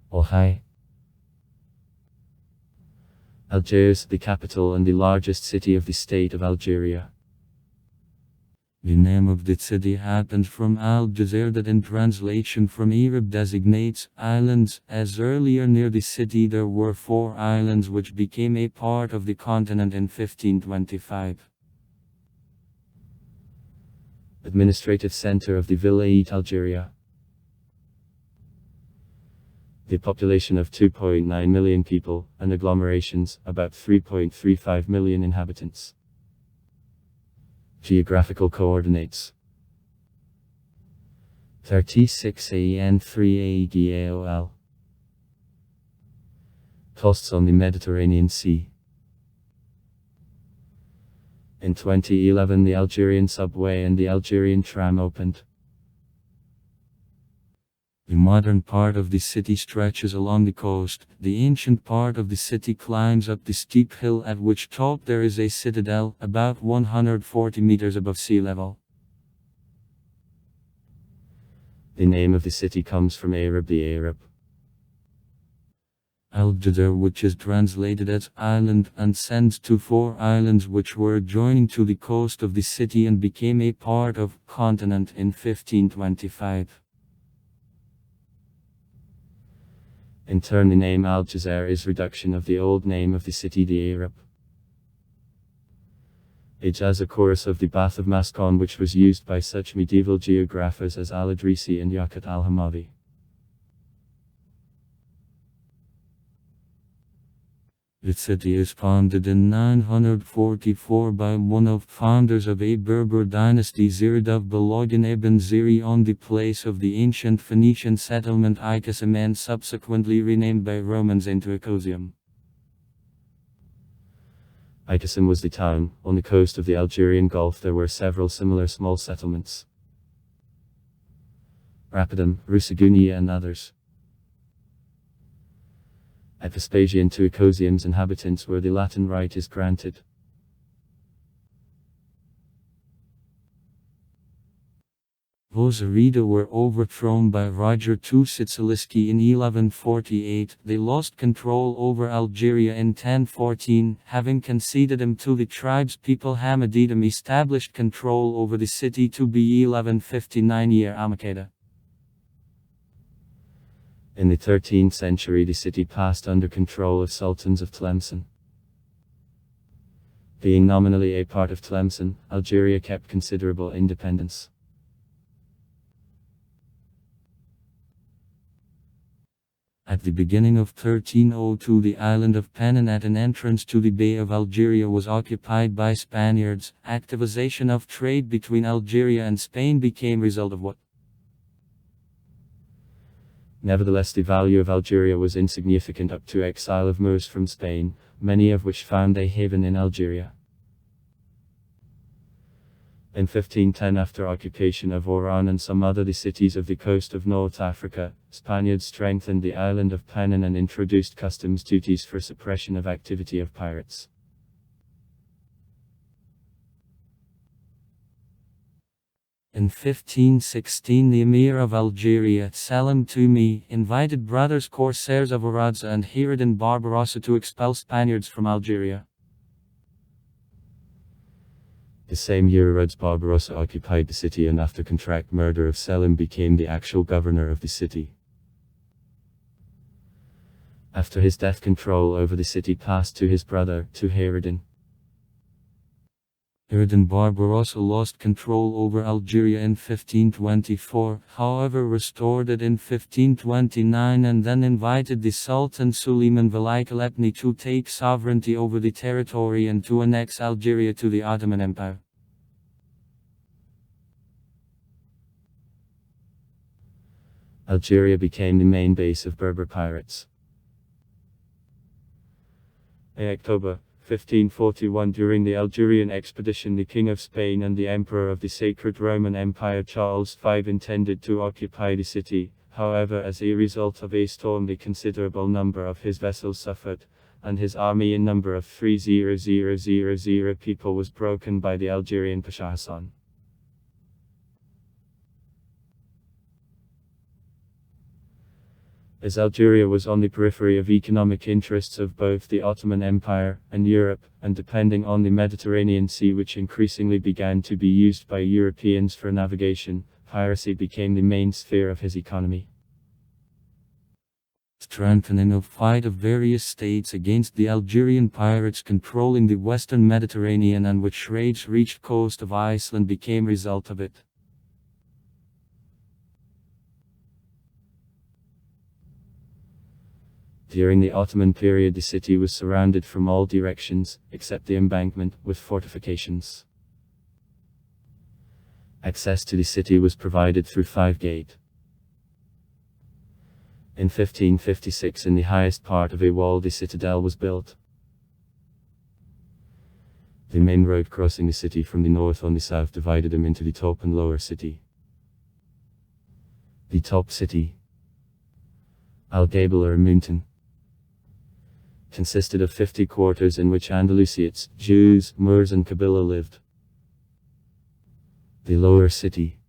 or High. Algiers, the capital and the largest city of the state of Algeria. The name of the city happened from Algiers, that in translation from Arab designates islands, as earlier near the city there were 4 islands which became a part of the continent in 1525. Administrative center of the Vilayet Algeria. The population of 2.9 million people, and agglomerations, about 3.35 million inhabitants. Geographical coordinates: 36 AN 3 AGAOL. Costs on the Mediterranean Sea. In 2011 the Algerian subway and the Algerian tram opened. The modern part of the city stretches along the coast. The ancient part of the city climbs up the steep hill at which top there is a citadel, about 140 meters above sea level. The name of the city comes from Arab, the Arab. Algiers, which is translated as island, and sends to 4 islands which were adjoining to the coast of the city and became a part of continent in 1525. In turn, the name Algiers is reduction of the old name of the city, the Arab. It has a chorus of the Bath of Mascon, which was used by such medieval geographers as Al-Idrisi and Yaqut al-Hamavi. The city is founded in 944 by one of founders of a Berber dynasty, Zirid of Balagan ibn Ziri, on the place of the ancient Phoenician settlement Icasium, and subsequently renamed by Romans into Icosium. Icasium was the town. On the coast of the Algerian Gulf there were several similar small settlements: Rapidum, Rusagunia and others. At Vespasian to Icosium's inhabitants where the Latin rite is granted. Vozarida were overthrown by Roger II Siciliski in 1148. They lost control over Algeria in 1014, having conceded them to the tribe's people. Hamadidim established control over the city to be 1159 year Amakeda. In the 13th century the city passed under control of sultans of Tlemcen. Being nominally a part of Tlemcen, Algeria kept considerable independence. At the beginning of 1302 the island of Penin at an entrance to the Bay of Algeria was occupied by Spaniards. Activization of trade between Algeria and Spain became result of what? Nevertheless, the value of Algeria was insignificant up to exile of Moors from Spain, many of which found a haven in Algeria. In 1510, after occupation of Oran and some other the cities of the coast of North Africa, Spaniards strengthened the island of Penin and introduced customs duties for suppression of activity of pirates. In 1516 the Emir of Algeria, Salim Toumi, invited brothers corsairs of Oradza and Hiradin Barbarossa to expel Spaniards from Algeria. The same year Oradza Barbarossa occupied the city and after contract murder of Selim became the actual governor of the city. After his death control over the city passed to his brother, to Hiradin. Hiradin Barbarossa lost control over Algeria in 1524, however restored it in 1529 and then invited the Sultan Suleiman Velikalepni to take sovereignty over the territory and to annex Algeria to the Ottoman Empire. Algeria became the main base of Berber pirates. In October 1541, during the Algerian expedition, the King of Spain and the Emperor of the Sacred Roman Empire Charles V intended to occupy the city. However, as a result of a storm, the considerable number of his vessels suffered, and his army in number of 30,000 people was broken by the Algerian Pasha Hassan. As Algeria was on the periphery of economic interests of both the Ottoman Empire and Europe, and depending on the Mediterranean Sea, which increasingly began to be used by Europeans for navigation, piracy became the main sphere of his economy. Strengthening of fight of various states against the Algerian pirates controlling the western Mediterranean and which raids reached coast of Iceland became result of it. During the Ottoman period, the city was surrounded from all directions, except the embankment, with fortifications. Access to the city was provided through 5 gates. In 1556, in the highest part of a wall, the citadel was built. The main road crossing the city from the north on the south divided them into the top and lower city. The top city, Al-Gabel or Mountain, consisted of 50 quarters in which Andalusiates, Jews, Moors and Kabila lived. The lower city,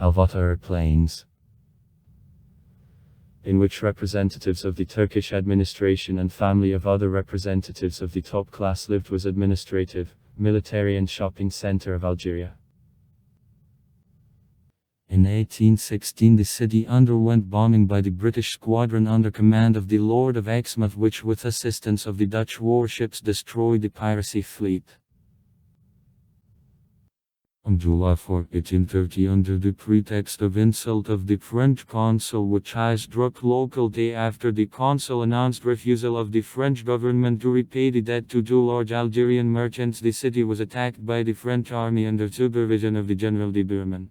Al-Vata or Plains, in which representatives of the Turkish administration and family of other representatives of the top class lived, was administrative, military and shopping center of Algeria. In 1816 the city underwent bombing by the British squadron under command of the Lord of Exmouth, which with assistance of the Dutch warships destroyed the piracy fleet. On July 4, 1830, under the pretext of insult of the French consul, which had struck local day after the consul announced refusal of the French government to repay the debt to 2 large Algerian merchants, the city was attacked by the French army under supervision of the General de Bourman.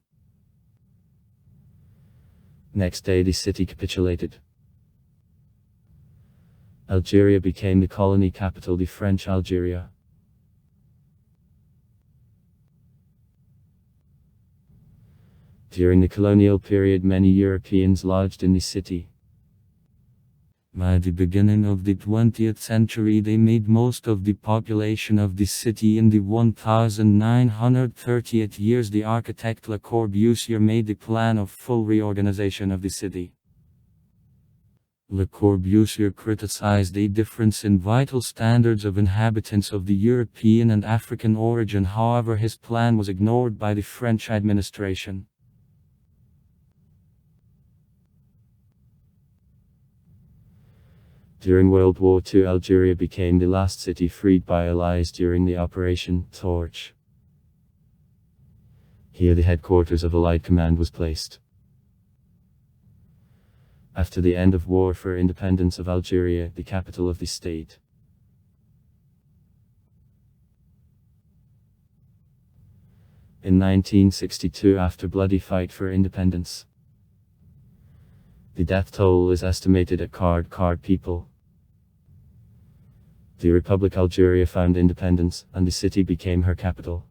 Next day the city capitulated. Algeria became the colony capital, the French Algeria. During the colonial period, many Europeans lodged in the city. By the beginning of the 20th century, they made most of the population of the city. In the 1930th years, the architect Le Corbusier made the plan of full reorganization of the city. Le Corbusier criticized a difference in vital standards of inhabitants of the European and African origin. However, his plan was ignored by the French administration. During World War II, Algeria became the last city freed by Allies during the Operation Torch. Here the headquarters of Allied Command was placed. After the end of war for independence of Algeria, the capital of the state. In 1962, after bloody fight for independence, the death toll is estimated at card people. The Republic Algeria found independence, and the city became her capital.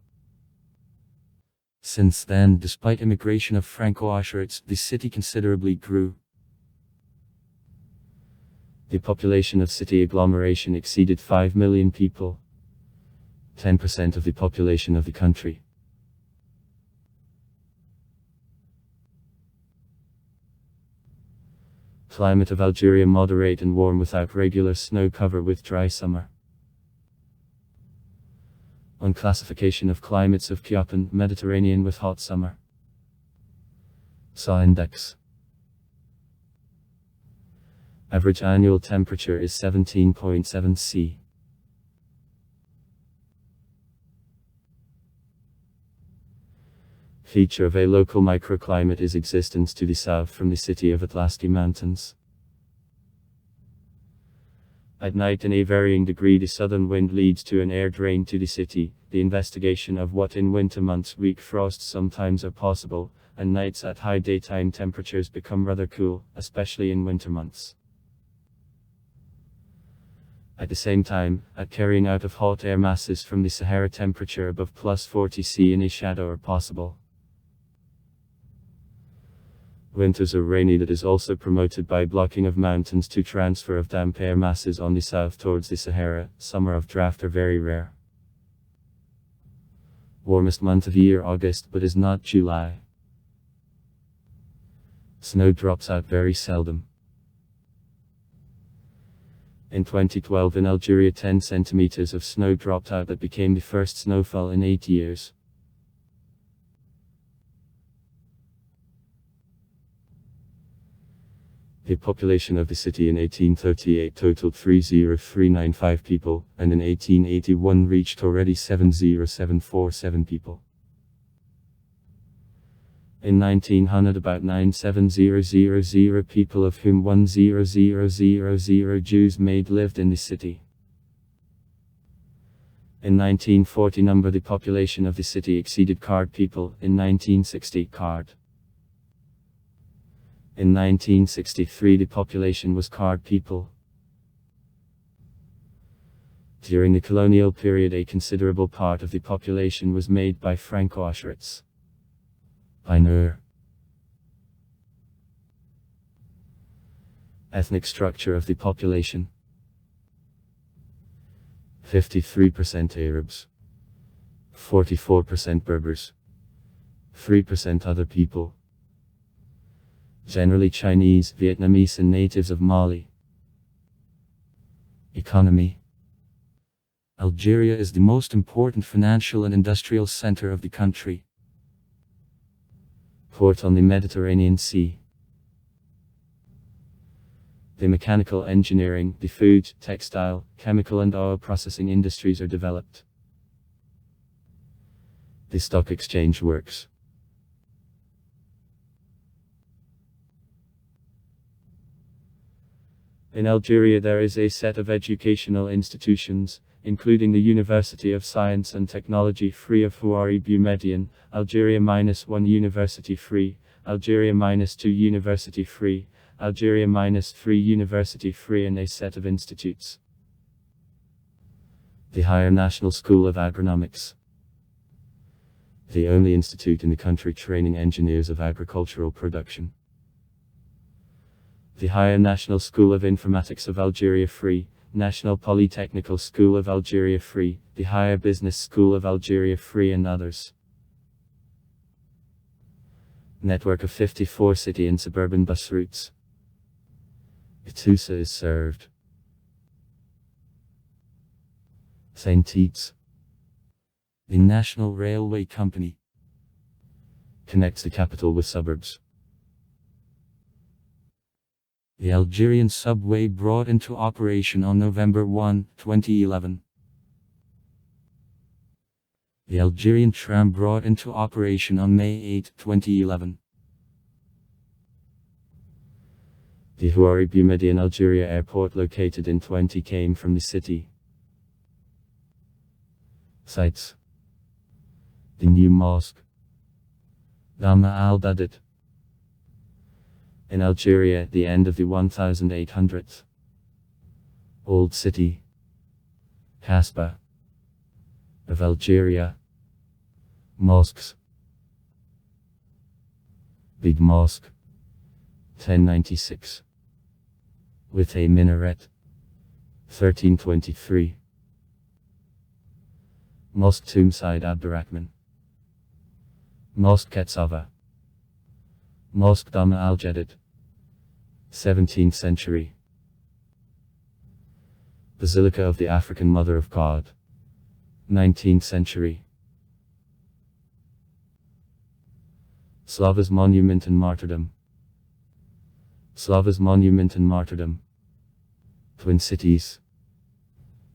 Since then, despite immigration of Franco-Asherites, the city considerably grew. The population of city agglomeration exceeded 5 million people, 10% of the population of the country. Climate of Algeria moderate and warm without regular snow cover with dry summer. On classification of climates of Köppen, Mediterranean with hot summer. SA index. Average annual temperature is 17.7 C. Feature of a local microclimate is existence to the south from the city of Atlasky Mountains. At night in a varying degree the southern wind leads to an air drain to the city, the investigation of what in winter months weak frosts sometimes are possible, and nights at high daytime temperatures become rather cool, especially in winter months. At the same time, at carrying out of hot air masses from the Sahara temperature above +40 C in a shadow are possible. Winters are rainy. That is also promoted by blocking of mountains to transfer of damp air masses on the south towards the Sahara. Summer of drought are very rare. Warmest month of year August, but is not July. Snow drops out very seldom. In 2012 in Algeria 10 centimeters of snow dropped out. That became the first snowfall in 8 years. The population of the city in 1838 totaled 30395 people, and in 1881 reached already 70747 people. In 1900 about 97000 people, of whom 10000 Jews made lived in the city. In 1940 the population of the city exceeded card people, in 1960 card. In 1963 the population was card people. During the colonial period a considerable part of the population was made by Franco-Asherites. Pioneer. Ethnic structure of the population: 53% Arabs, 44% Berbers, 3% other people, generally Chinese, Vietnamese and natives of Mali. Economy: Algeria is the most important financial and industrial center of the country. Port on the Mediterranean Sea. The mechanical engineering, the food, textile, chemical and oil processing industries are developed. The stock exchange works. In Algeria there is a set of educational institutions, including the University of Science and Technology free of Houari Boumediene, Algeria -1 University free, Algeria -2 University free, Algeria -3 University free, and a set of institutes. The Higher National School of Agronomics. The only institute in the country training engineers of agricultural production. The Higher National School of Informatics of Algeria free, National Polytechnical School of Algeria free, the Higher Business School of Algeria free, and others. Network of 54 city and suburban bus routes. Etoussa is served. Saint-Tite. The National Railway Company connects the capital with suburbs. The Algerian subway brought into operation on November 1, 2011. The Algerian tram brought into operation on May 8, 2011. The Houari Boumediene Algeria airport located in 20 came from the city. Sites: the new mosque, Dama al-Dadit. In Algeria at the end of the 1800s. Old City, Casbah of Algeria. Mosques: Big Mosque, 1096, with a minaret, 1323. Mosque Tombside Abderrahman. Mosque Ketsava. Mosque Dama al-Jadid, 17th century. Basilica of the African Mother of God, 19th century. Slava's Monument and Martyrdom. Slava's Monument and Martyrdom. Twin Cities,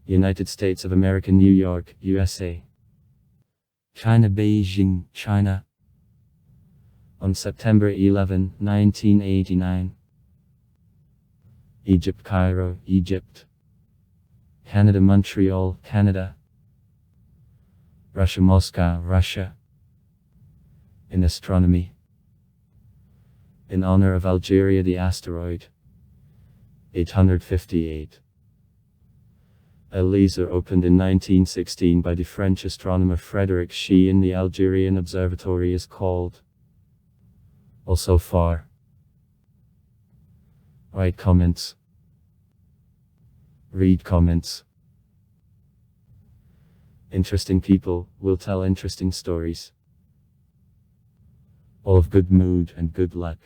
United States of America, New York, USA. China, Beijing, China. On September 11, 1989. Egypt, Cairo, Egypt. Canada, Montreal, Canada. Russia, Moscow, Russia. In astronomy. In honor of Algeria, the asteroid 858. A laser opened in 1916 by the French astronomer Frédéric Schie in the Algerian Observatory is called. Also far. Write comments. Read comments. Interesting people will tell interesting stories. All of good mood and good luck.